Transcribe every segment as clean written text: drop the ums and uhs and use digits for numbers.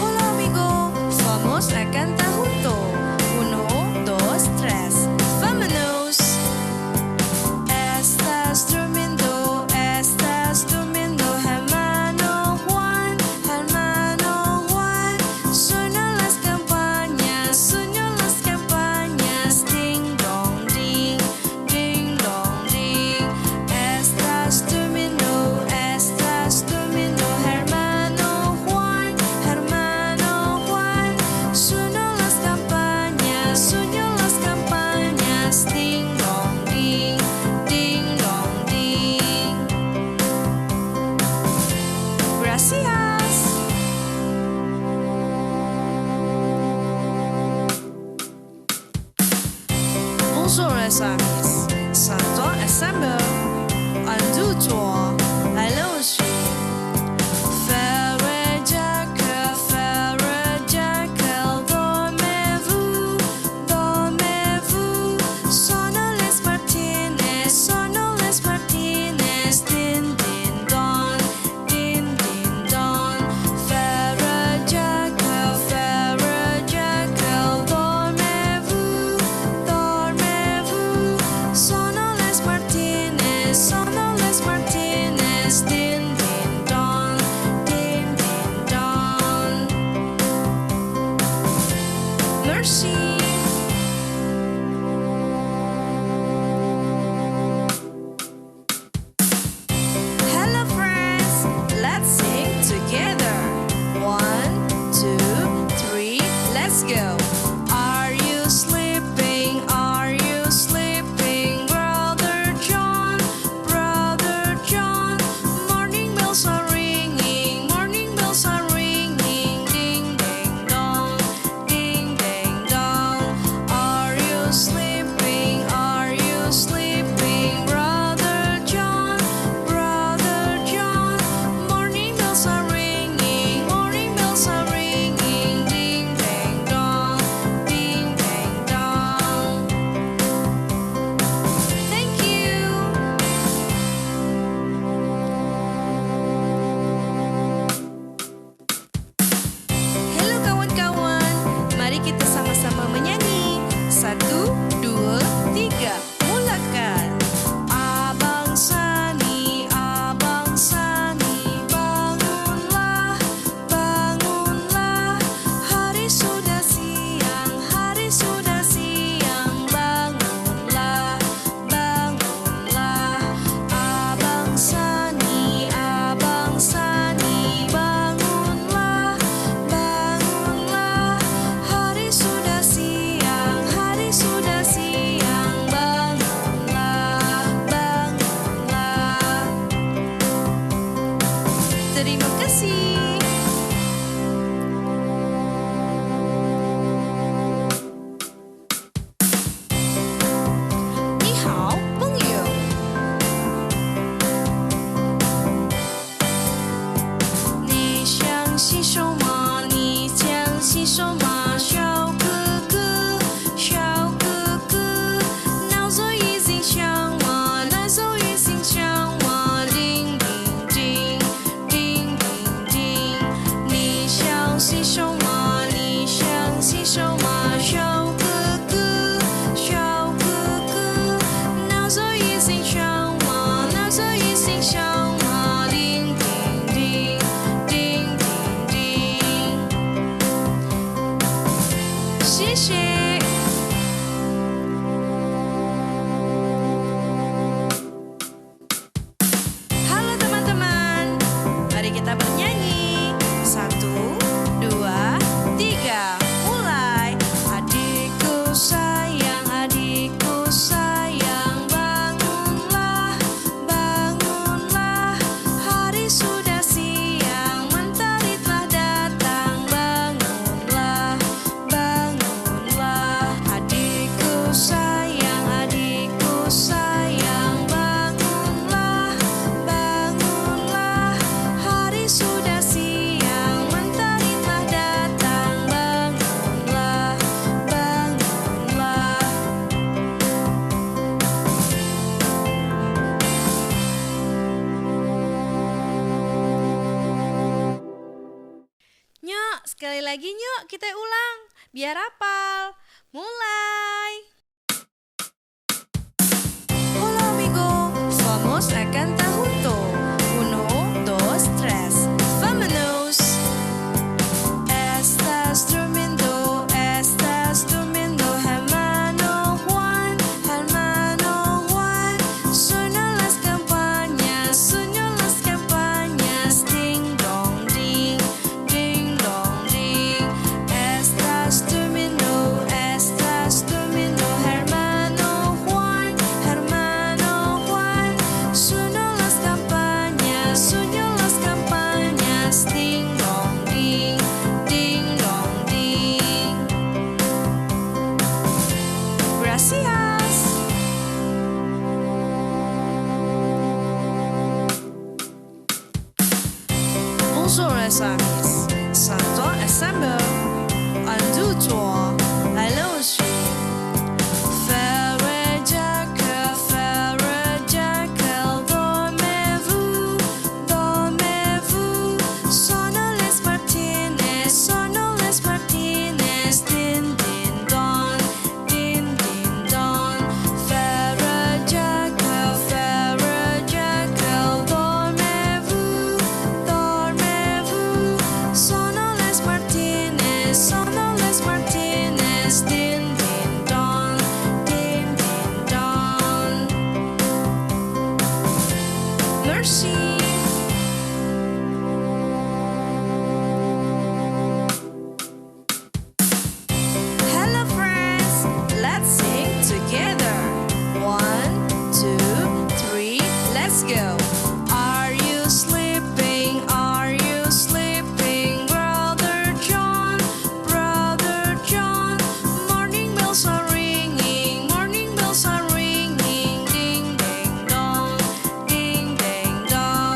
Hola amigo, vamos a cantar juntos. 1, 2, 3, vámonos. Estás durmiendo, hermano Juan, hermano Juan. Suenan las campañas, ding dong ding, ding dong ding. Estás durmiendo, hermano Juan, hermano Juan. Suenan las campañas, ding dong ding, ding dong ding. Gracias. Bonjour les amis, s'entend ensemble. 1, 2, 3, allons-y. Frère Jackal, dormez-vous, dormez-vous. Sonnent les Martinez, din din don, din din don. Frère Jackal, dormez-vous, dormez-vous. Sonnent les Martinez, din din don, din din don. Merci. Hello friends, let's sing together. 1, 2, 3, let's go. Are you sleeping? Are you sleeping, Brother John? Brother John. Morning bells are ringing, ding ding dong, ding ding dong. Are you sleeping? Are you sleeping, Brother John? Brother John. Morning bells are ringing, ding ding dong, ding ding dong. Thank you. Hello kawan-kawan, mari kita sama-sama menyanyi. 1, 2, 3, mulakan. Abang Sani, bangunlah, bangunlah. Hari sudah siang, bangunlah, bangunlah. Abang Sani, bangunlah, bangunlah. Hari sudah siang, bangunlah, bangunlah. Terima kasih. Ni hao, pengyou. Ni xiang xi shou ma, ni jiang xi shou ma, 小哥哥，小哥哥。闹钟已经响了，叮叮叮，叮叮叮。你想洗手吗？你想洗手吗？小哥哥，小哥哥。闹钟已经响了，叮叮叮，叮叮叮。谢谢。Halo teman-teman, mari kita bernyanyi. 1, 2, 3, mulai. Adikku sayang, bangunlah. Sekali lagi yuk kita ulang, biar hafal. Mulai! Hola amigo, vamos a cantar juntos. 1, 2, 3, vámonos. Estás durmiendo, hermano Juan, hermano Juan. Suenan las campanas, ding dong ding, ding dong ding. Estás durmiendo, hermano Juan, hermano Juan. Suenan las campanas, ding dong ding, ding dong ding. Gracias. Bonjour les amis, Santo ensemble, un, deux, trois, allons-y. Frère Jackal, dormez-vous, dormez-vous. Sonnent les Martinez, din din don, din din don. Frère Jackal, dormez-vous, dormez-vous. Sonnent les Martinez, din din don, din din don. Merci. Hello friends, let's sing together. 1, 2, 3, let's go. Are you sleeping? Are you sleeping, Brother John? Brother John. Morning bells are ringing, ding ding dong, ding ding dong.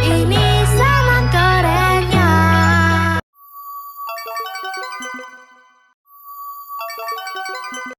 ini